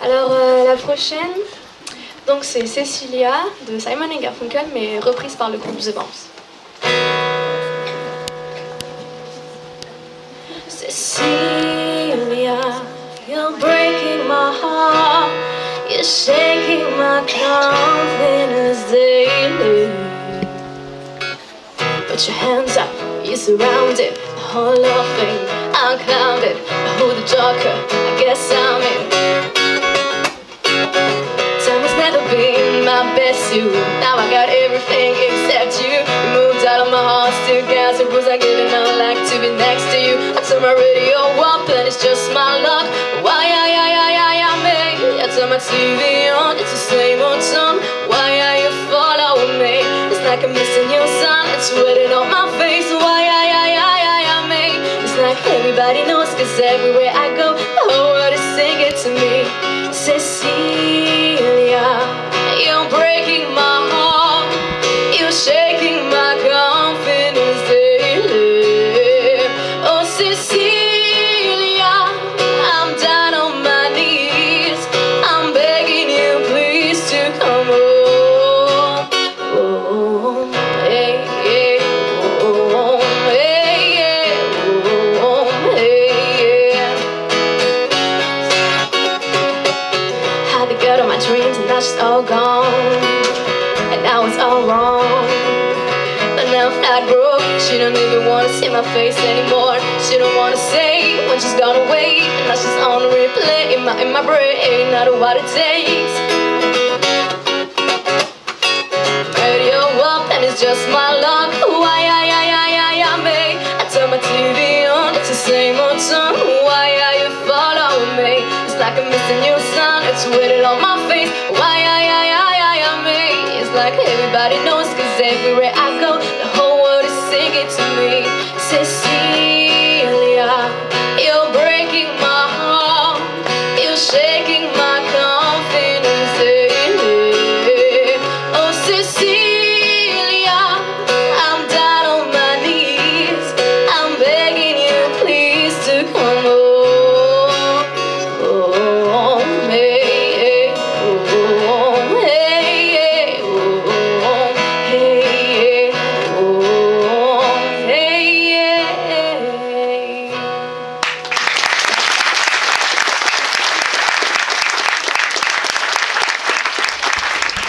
Alors la prochaine, donc c'est Cecilia de Simon & Garfunkel, mais reprise par le groupe The Bombs. Cecilia, you're breaking my heart. You're shaking my confidence daily. Put your hands up, you're surrounded. The whole of thing, I'm clouded. Who the joker? I guess I'm in. Time has never been my best suit. Now I got everything except you. You moved out of my heart, still gas. It was like giving out like to be next to you. I turn my radio up and it's just my luck. Why, I me? I turn my TV on, it's the same old song. Why are you following me? It's like I'm missing your sun. It's sweating on my face. Why, I me? It's like everybody knows, cause everywhere I go, the whole world is singing to me. Cecilia, you're breaking my heart. You're shaking my confidence daily. Oh, Cecilia, I'm down on my knees. I'm begging you, please, to come home. Oh, hey, hey, oh, hey, hey, oh, hey, yeah. Had the girl of my dreams and now she's all gone. And now it's all wrong. But now I'm flat broke. She don't even wanna see my face anymore. She don't wanna say when she's gone away. And now she's on replay in my brain. I know what it takes. Radio up and it's just my luck. Why, I me? I turn my TV on, it's the same old song. Why are you following me? It's like I'm missing your sun. It's written on my face. Why, I me? It's like everybody knows, cause everywhere I go, the whole world is singing to me. Cecilia.